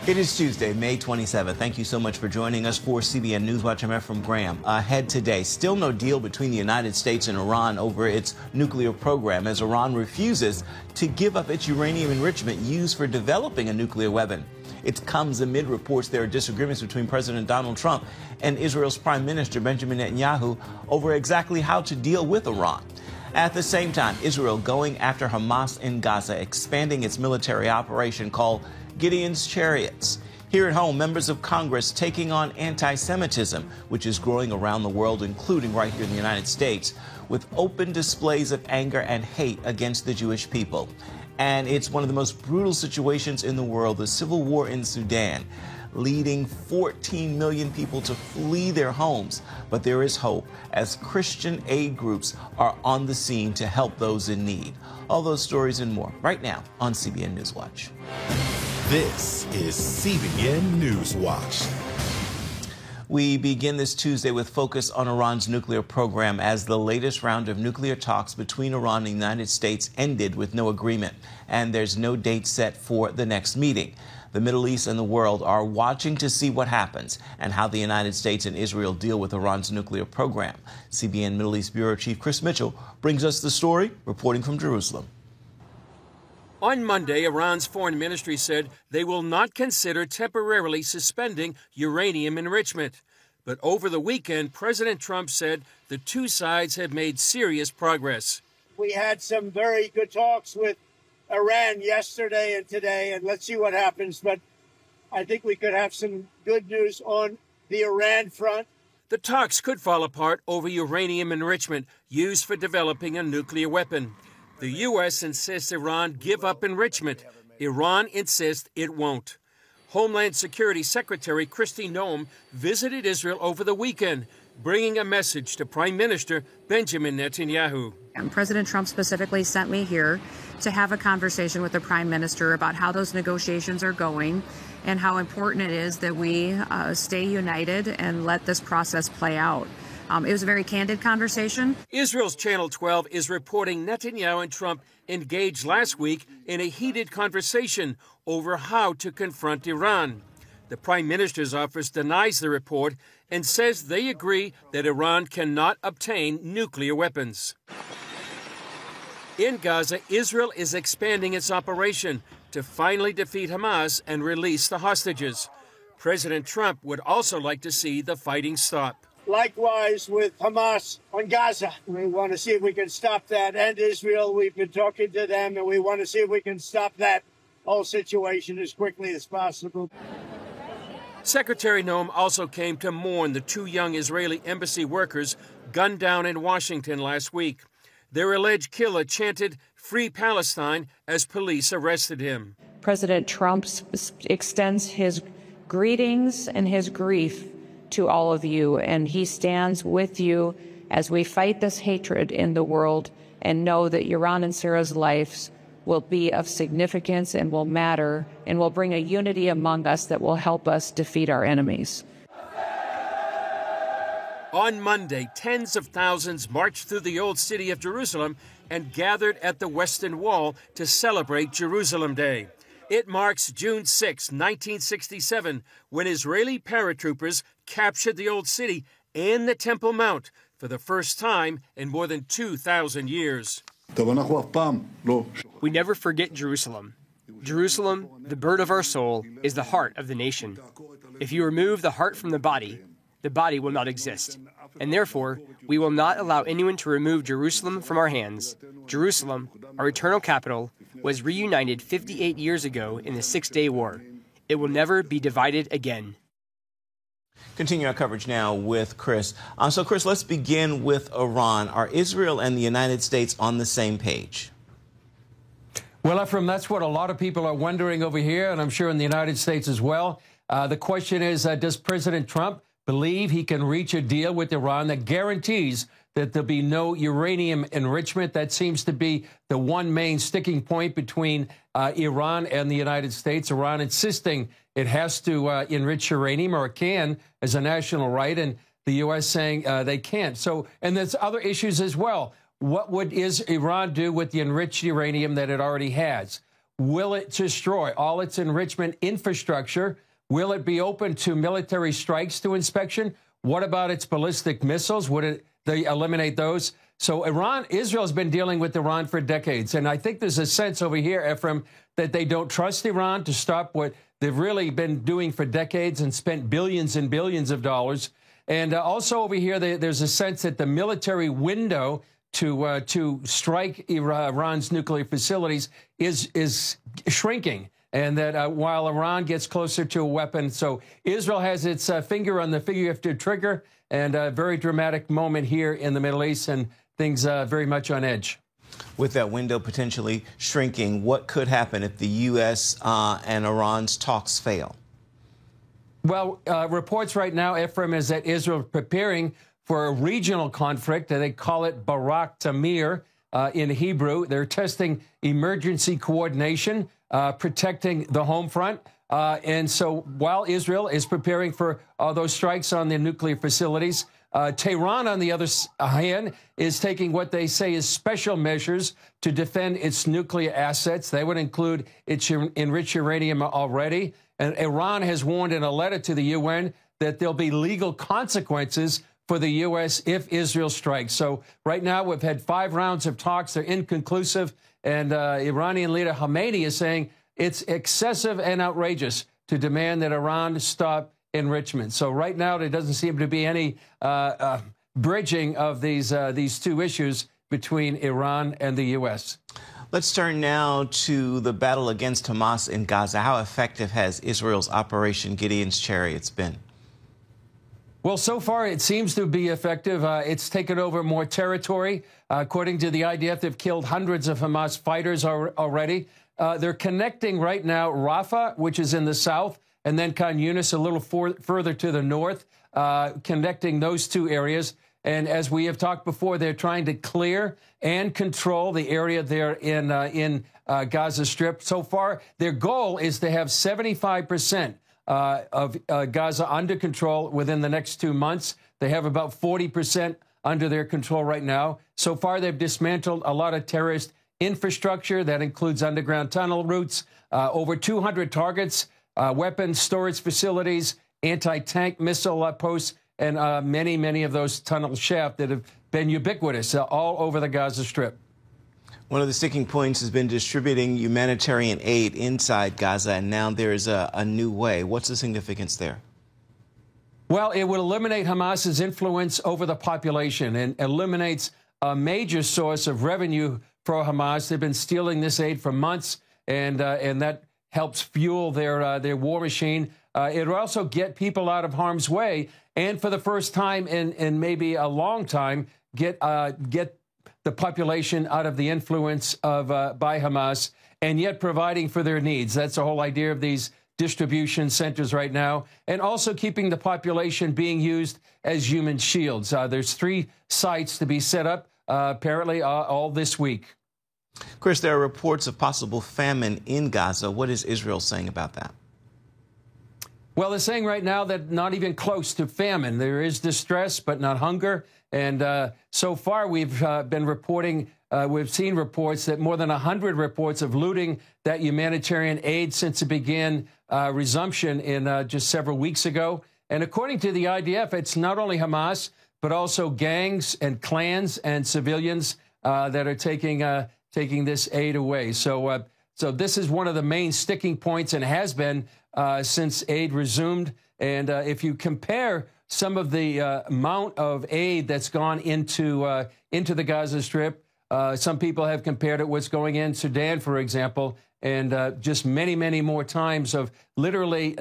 It is Tuesday, May 27th. Thank you so much for joining us for CBN NewsWatch. I'm Ephraim Graham. Ahead today, still no deal between the United States and Iran over its nuclear program as Iran refuses to give up its uranium enrichment used for developing a nuclear weapon. It comes amid reports there are disagreements between President Donald Trump and Israel's Prime Minister Benjamin Netanyahu over exactly how to deal with Iran. At the same time, Israel going after Hamas in Gaza, expanding its military operation called Gideon's Chariots. Here at home, members of Congress taking on antisemitism, which is growing around the world, including right here in the United States, with open displays of anger and hate against the Jewish people. And it's one of the most brutal situations in the world, the civil war in Sudan, leading 14 million people to flee their homes. But there is hope as Christian aid groups are on the scene to help those in need. All those stories and more right now on CBN NewsWatch. This is CBN NewsWatch. We begin this Tuesday with focus on Iran's nuclear program as the latest round of nuclear talks between Iran and the United States ended with no agreement, and there's no date set for the next meeting. The Middle East and the world are watching to see what happens and how the United States and Israel deal with Iran's nuclear program. CBN Middle East Bureau Chief Chris Mitchell brings us the story, reporting from Jerusalem. On Monday, Iran's foreign ministry said they will not consider temporarily suspending uranium enrichment. But over the weekend, President Trump said the two sides have made serious progress. We had some very good talks with Iran yesterday and today, and let's see what happens. But I think we could have some good news on the Iran front. The talks could fall apart over uranium enrichment used for developing a nuclear weapon. The U.S. insists Iran give up enrichment. Iran insists it won't. Homeland Security Secretary Kristi Noem visited Israel over the weekend, bringing a message to Prime Minister Benjamin Netanyahu. And President Trump specifically sent me here to have a conversation with the Prime Minister about how those negotiations are going and how important it is that we stay united and let this process play out. It was a very candid conversation. Israel's Channel 12 is reporting Netanyahu and Trump engaged last week in a heated conversation over how to confront Iran. The Prime Minister's office denies the report and says they agree that Iran cannot obtain nuclear weapons. In Gaza, Israel is expanding its operation to finally defeat Hamas and release the hostages. President Trump would also like to see the fighting stop. Likewise with Hamas on Gaza. We want to see if we can stop that. And Israel, we've been talking to them, and we want to see if we can stop that whole situation as quickly as possible. Secretary Noem also came to mourn the two young Israeli embassy workers gunned down in Washington last week. Their alleged killer chanted "Free Palestine" as police arrested him. President Trump extends his greetings and his grief to all of you, and he stands with you as we fight this hatred in the world and know that Iran and Sarah's lives will be of significance and will matter and will bring a unity among us that will help us defeat our enemies. On Monday, tens of thousands marched through the old city of Jerusalem and gathered at the Western Wall to celebrate Jerusalem Day. It marks June 6, 1967, when Israeli paratroopers captured the Old City and the Temple Mount for the first time in more than 2,000 years. We never forget Jerusalem. Jerusalem, the bird of our soul, is the heart of the nation. If you remove the heart from the body will not exist. And therefore, we will not allow anyone to remove Jerusalem from our hands. Jerusalem, our eternal capital, was reunited 58 years ago in the Six-Day War. It will never be divided again. Continue our coverage now with Chris. So, Chris, let's begin with Iran. Are Israel and the United States on the same page? Well, Ephraim, that's what a lot of people are wondering over here, and I'm sure in the United States as well. The question is, does President Trump believe he can reach a deal with Iran that guarantees that there'll be no uranium enrichment? That seems to be the one main sticking point between Iran and the United States. Iran insisting it has to enrich uranium, or it can, as a national right, and the U.S. saying they can't. So, and there's other issues as well. What would Iran do with the enriched uranium that it already has? will it destroy all its enrichment infrastructure? Will it be open to military strikes to inspection? What about its ballistic missiles? Would they eliminate those? So Israel's been dealing with Iran for decades. And I think there's a sense over here, Ephraim, that they don't trust Iran to stop what they've really been doing for decades and spent billions and billions of dollars. And also over here, there's a sense that the military window to strike Iran's nuclear facilities is shrinking. And that while Iran gets closer to a weapon, so Israel has its finger on the figurative trigger, and a very dramatic moment here in the Middle East, and things very much on edge. With that window potentially shrinking, what could happen if the U.S. and Iran's talks fail? Well, reports right now, Ephraim, is that Israel is preparing for a regional conflict. They call it Barak Tamir in Hebrew. They're testing emergency coordination, protecting the home front. And so while Israel is preparing for those strikes on their nuclear facilities, Tehran, on the other hand, is taking what they say is special measures to defend its nuclear assets. They would include its enriched uranium already. And Iran has warned in a letter to the UN that there'll be legal consequences for the U.S. if Israel strikes. So right now we've had 5 rounds of talks. They're inconclusive. And Iranian leader Khamenei is saying it's excessive and outrageous to demand that Iran stop enrichment. So right now there doesn't seem to be any bridging of these two issues between Iran and the U.S. Let's turn now to the battle against Hamas in Gaza. How effective has Israel's Operation Gideon's Chariots been? Well, so far it seems to be effective. It's taken over more territory. According to the IDF, they've killed hundreds of Hamas fighters already. They're connecting right now Rafah, which is in the south, and then Khan Yunis a little further to the north, connecting those two areas. And as we have talked before, they're trying to clear and control the area there in Gaza Strip. So far, their goal is to have 75% of Gaza under control within the next 2 months. They have about 40% under their control right now. So far, they've dismantled a lot of terrorist infrastructure. That includes underground tunnel routes, over 200 targets, weapons storage facilities, anti-tank missile posts, and many, many of those tunnel shafts that have been ubiquitous all over the Gaza Strip. One of the sticking points has been distributing humanitarian aid inside Gaza, and now there is a new way. What's the significance there? Well, it would eliminate Hamas's influence over the population and eliminates a major source of revenue for Hamas. They've been stealing this aid for months, and that helps fuel their war machine. It'll also get people out of harm's way, and for the first time in maybe a long time, get the population out of the influence of by Hamas, and yet providing for their needs. That's the whole idea of these distribution centers right now, and also keeping the population being used as human shields. There's 3 sites to be set up, apparently all this week. Chris, there are reports of possible famine in Gaza. What is Israel saying about that? Well, they're saying right now that not even close to famine. There is distress, but not hunger. And so far, we've been reporting, we've seen reports that more than 100 reports of looting that humanitarian aid since it began resumption in just several weeks ago. And according to the IDF, it's not only Hamas, but also gangs and clans and civilians that are taking this aid away. So this is one of the main sticking points, and has been since aid resumed. And if you compare some of the amount of aid that's gone into the Gaza Strip, some people have compared it what's going in Sudan, for example, and just many, many more times of literally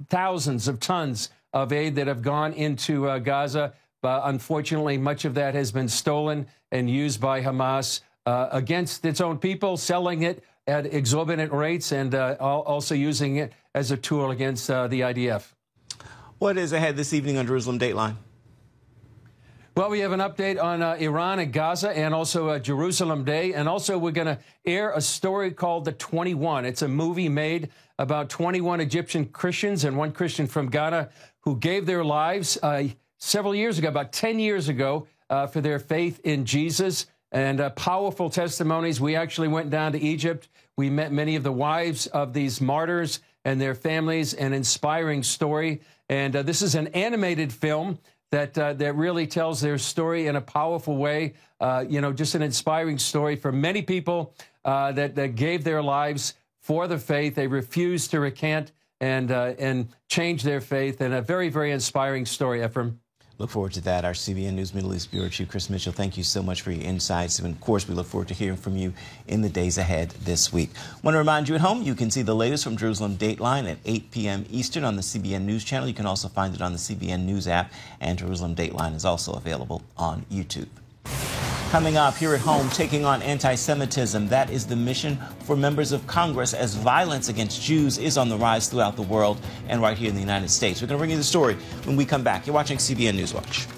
thousands of tons of aid that have gone into Gaza. But unfortunately, much of that has been stolen and used by Hamas against its own people, selling it at exorbitant rates, and also using it as a tool against the IDF. What is ahead this evening on Jerusalem Dateline? Well, we have an update on Iran and Gaza, and also Jerusalem Day. And also we're going to air a story called The 21. It's a movie made about 21 Egyptian Christians and one Christian from Ghana who gave their lives several years ago, about 10 years ago, for their faith in Jesus. And powerful testimonies. We actually went down to Egypt. We met many of the wives of these martyrs and their families, an inspiring story. And this is an animated film that really tells their story in a powerful way. Just an inspiring story for many people that gave their lives for the faith. They refused to recant and change their faith. And a very, very inspiring story, Ephraim. Look forward to that. Our CBN News Middle East Bureau Chief Chris Mitchell, thank you so much for your insights. And, of course, we look forward to hearing from you in the days ahead this week. I want to remind you at home, you can see the latest from Jerusalem Dateline at 8 p.m. Eastern on the CBN News channel. You can also find it on the CBN News app, and Jerusalem Dateline is also available on YouTube. Coming up here at home, taking on anti-Semitism. That is the mission for members of Congress as violence against Jews is on the rise throughout the world and right here in the United States. We're going to bring you the story when we come back. You're watching CBN NewsWatch.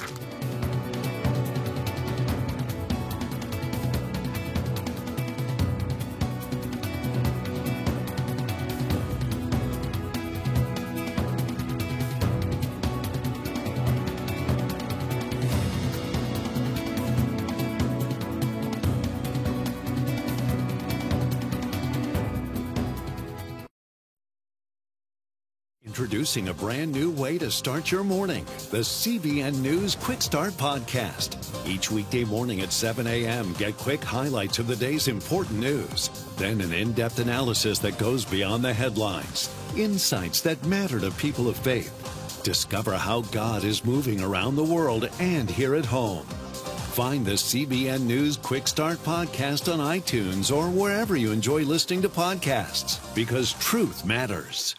Introducing a brand new way to start your morning, the CBN News Quick Start Podcast. Each weekday morning at 7 a.m., get quick highlights of the day's important news. Then an in-depth analysis that goes beyond the headlines. Insights that matter to people of faith. Discover how God is moving around the world and here at home. Find the CBN News Quick Start Podcast on iTunes or wherever you enjoy listening to podcasts, because truth matters.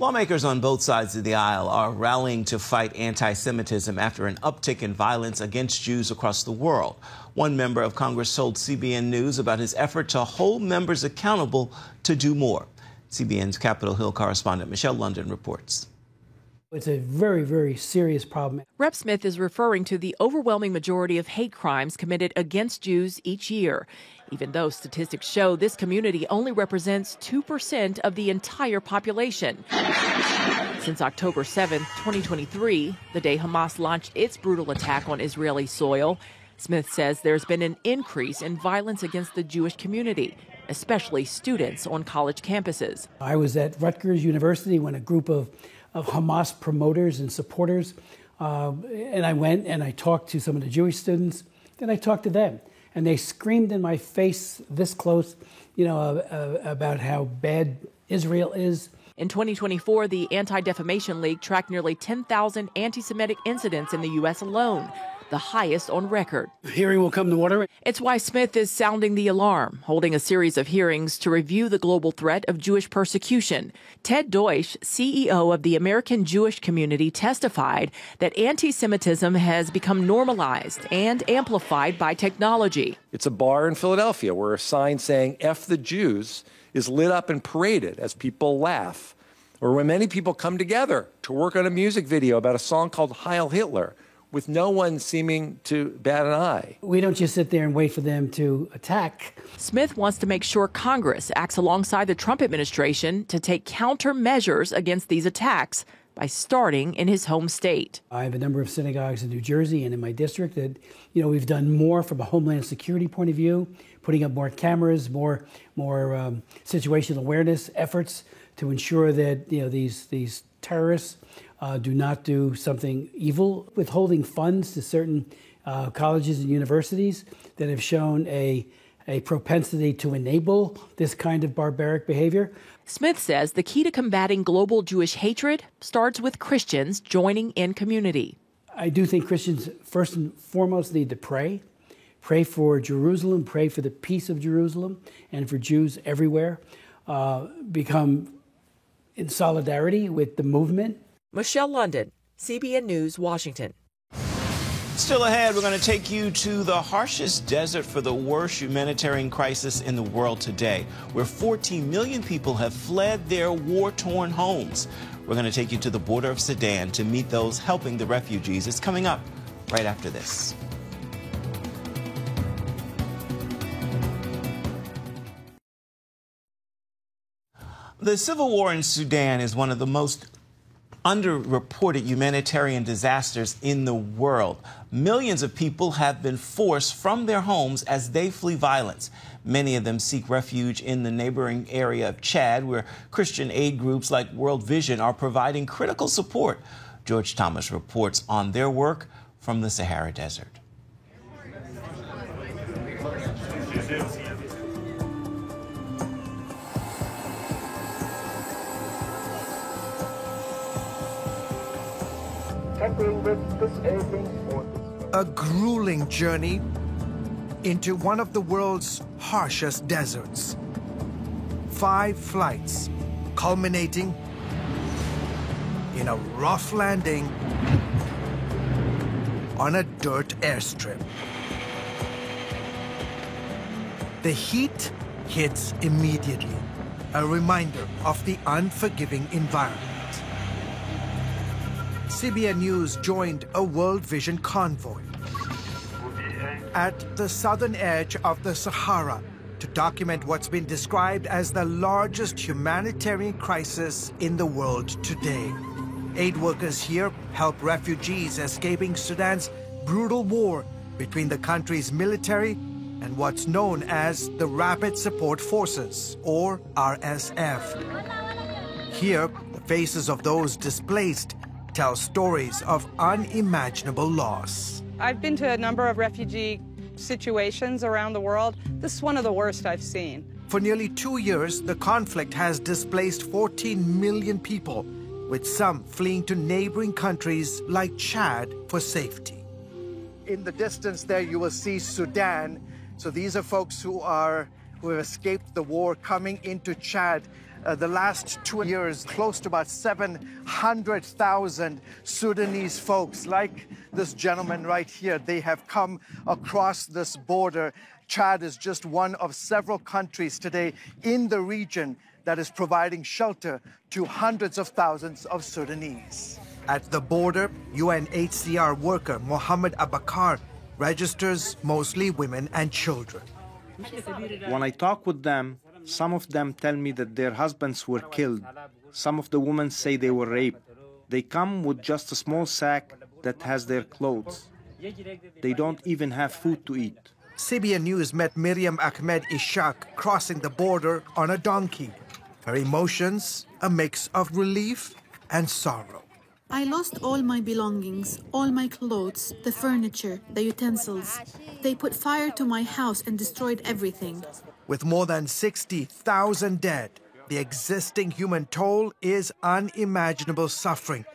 Lawmakers on both sides of the aisle are rallying to fight anti-Semitism after an uptick in violence against Jews across the world. One member of Congress told CBN News about his effort to hold members accountable to do more. CBN's Capitol Hill correspondent Michelle London reports. It's a very, very serious problem. Rep. Smith is referring to the overwhelming majority of hate crimes committed against Jews each year, even though statistics show this community only represents 2% of the entire population. Since October 7, 2023, the day Hamas launched its brutal attack on Israeli soil, Smith says there's been an increase in violence against the Jewish community, especially students on college campuses. I was at Rutgers University when a group of Hamas promoters and supporters, and I went and I talked to some of the Jewish students, and I talked to them. And they screamed in my face this close, about how bad Israel is. In 2024, the Anti-Defamation League tracked nearly 10,000 anti-Semitic incidents in the U.S. alone, the highest on record. Hearing will come to order. It's why Smith is sounding the alarm, holding a series of hearings to review the global threat of Jewish persecution. Ted Deutsch, CEO of the American Jewish Community, testified that anti-Semitism has become normalized and amplified by technology. It's a bar in Philadelphia where a sign saying "F the Jews" is lit up and paraded as people laugh, or when many people come together to work on a music video about a song called Heil Hitler, with no one seeming to bat an eye. We don't just sit there and wait for them to attack. Smith wants to make sure Congress acts alongside the Trump administration to take countermeasures against these attacks by starting in his home state. I have a number of synagogues in New Jersey and in my district that, we've done more from a homeland security point of view, putting up more cameras, more situational awareness efforts to ensure that, these terrorists do not do something evil. Withholding funds to certain colleges and universities that have shown a propensity to enable this kind of barbaric behavior. Smith says the key to combating global Jewish hatred starts with Christians joining in community. I do think Christians first and foremost need to pray. Pray for Jerusalem, pray for the peace of Jerusalem and for Jews everywhere. Become in solidarity with the movement. Michelle London, CBN News, Washington. Still ahead, we're going to take you to the harshest desert for the worst humanitarian crisis in the world today, where 14 million people have fled their war-torn homes. We're going to take you to the border of Sudan to meet those helping the refugees. It's coming up right after this. The civil war in Sudan is one of the most underreported humanitarian disasters in the world. Millions of people have been forced from their homes as they flee violence. Many of them seek refuge in the neighboring area of Chad, where Christian aid groups like World Vision are providing critical support. George Thomas reports on their work from the Sahara Desert. A grueling journey into one of the world's harshest deserts. 5 flights, culminating in a rough landing on a dirt airstrip. The heat hits immediately, a reminder of the unforgiving environment. CBN News joined a World Vision convoy at the southern edge of the Sahara to document what's been described as the largest humanitarian crisis in the world today. Aid workers here help refugees escaping Sudan's brutal war between the country's military and what's known as the Rapid Support Forces, or RSF. Here, the faces of those displaced tell stories of unimaginable loss. I've been to a number of refugee situations around the world. This is one of the worst I've seen. For nearly 2 years, the conflict has displaced 14 million people, with some fleeing to neighboring countries like Chad for safety. In the distance there, you will see Sudan. So these are folks who have escaped the war coming into Chad. The last 2 years, close to about 700,000 Sudanese folks, like this gentleman right here, they have come across this border. Chad is just one of several countries today in the region that is providing shelter to hundreds of thousands of Sudanese. At the border, UNHCR worker Mohammed Abakar registers mostly women and children. When I talk with them, some of them tell me that their husbands were killed. Some of the women say they were raped. They come with just a small sack that has their clothes. They don't even have food to eat. CBN News met Miriam Ahmed Ishaq crossing the border on a donkey. Her emotions, a mix of relief and sorrow. I lost all my belongings, all my clothes, the furniture, the utensils. They put fire to my house and destroyed everything. With more than 60,000 dead, the existing human toll is unimaginable suffering.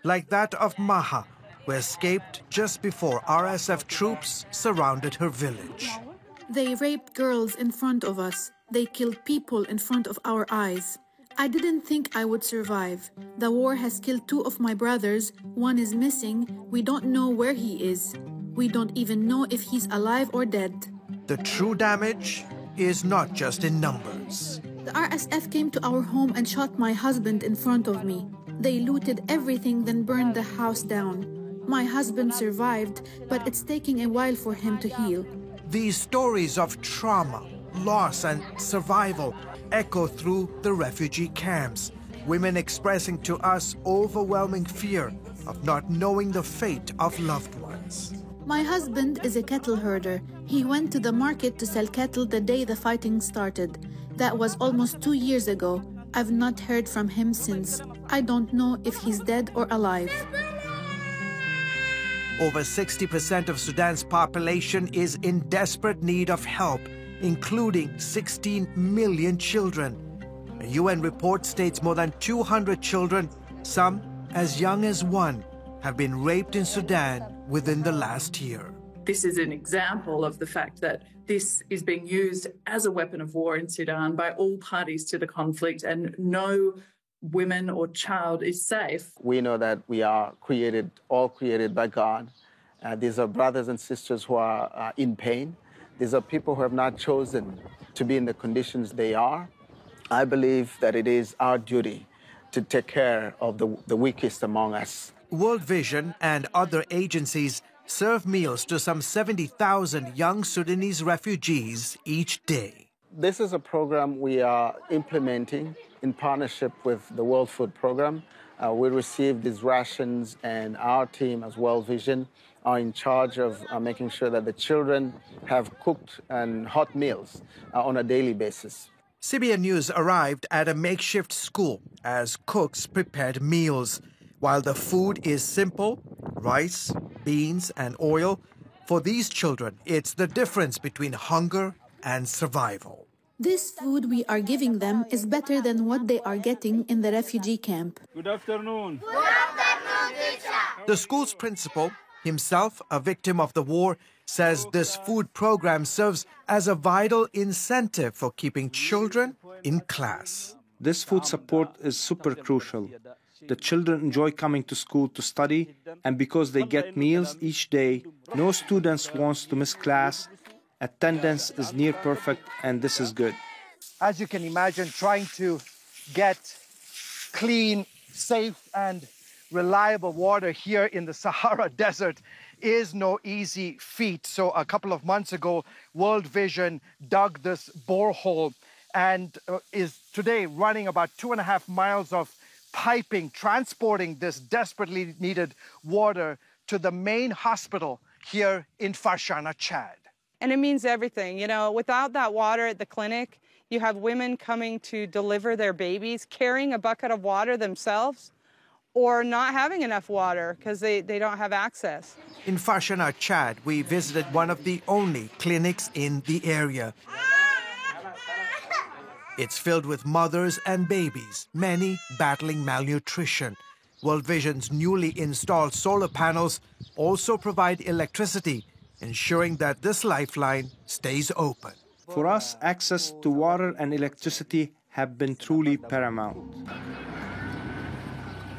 Like that of Maha, who escaped just before RSF troops surrounded her village. They raped girls in front of us. They killed people in front of our eyes. I didn't think I would survive. The war has killed 2 of my brothers. One is missing. We don't know where he is. We don't even know if he's alive or dead. The true damage is not just in numbers. The RSF came to our home and shot my husband in front of me. They looted everything, then burned the house down. My husband survived, but it's taking a while for him to heal. These stories of trauma, loss, and survival echo through the refugee camps. Women expressing to us overwhelming fear of not knowing the fate of loved ones. My husband is a cattle herder. He went to the market to sell cattle the day the fighting started. That was almost 2 years ago. I've not heard from him since. I don't know if he's dead or alive. Over 60% of Sudan's population is in desperate need of help, including 16 million children. A UN report states more than 200 children, some as young as 1, have been raped in Sudan within the last year. This is an example of the fact that this is being used as a weapon of war in Sudan by all parties to the conflict, and no woman or child is safe. We know that we are all created by God. These are brothers and sisters who are in pain. These are people who have not chosen to be in the conditions they are. I believe that it is our duty to take care of the weakest among us. World Vision and other agencies serve meals to some 70,000 young Sudanese refugees each day. This is a program we are implementing in partnership with the World Food Program. We received these rations, and our team, as World Vision, are in charge of making sure that the children have cooked and hot meals on a daily basis. CBN News arrived at a makeshift school as cooks prepared meals. While the food is simple, rice, beans, and oil, for these children, it's the difference between hunger and survival. This food we are giving them is better than what they are getting in the refugee camp. Good afternoon. Good afternoon, teacher. The school's principal, himself a victim of the war, says this food program serves as a vital incentive for keeping children in class. This food support is super crucial. The children enjoy coming to school to study, and because they get meals each day, no students wants to miss class. Attendance is near perfect, and this is good. As you can imagine, trying to get clean, safe, and reliable water here in the Sahara Desert is no easy feat. So a couple of months ago, World Vision dug this borehole and is today running about 2.5 miles of piping, transporting this desperately needed water to the main hospital here in Farshana, Chad. And it means everything. You know, without that water at the clinic, you have women coming to deliver their babies, carrying a bucket of water themselves, or not having enough water because they don't have access. In Farshana, Chad, we visited one of the only clinics in the area. It's filled with mothers and babies, many battling malnutrition. World Vision's newly installed solar panels also provide electricity, ensuring that this lifeline stays open. For us, access to water and electricity have been truly paramount.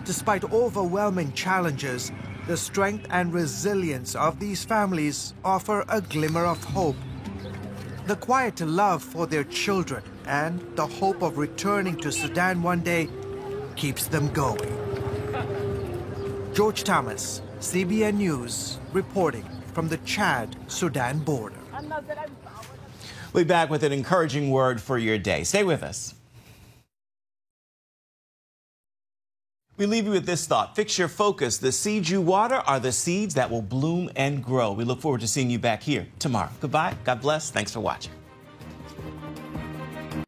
Despite overwhelming challenges, the strength and resilience of these families offer a glimmer of hope. The quiet love for their children and the hope of returning to Sudan one day keeps them going. George Thomas, CBN News, reporting from the Chad-Sudan border. We'll be back with an encouraging word for your day. Stay with us. We leave you with this thought. Fix your focus. The seeds you water are the seeds that will bloom and grow. We look forward to seeing you back here tomorrow. Goodbye. God bless. Thanks for watching.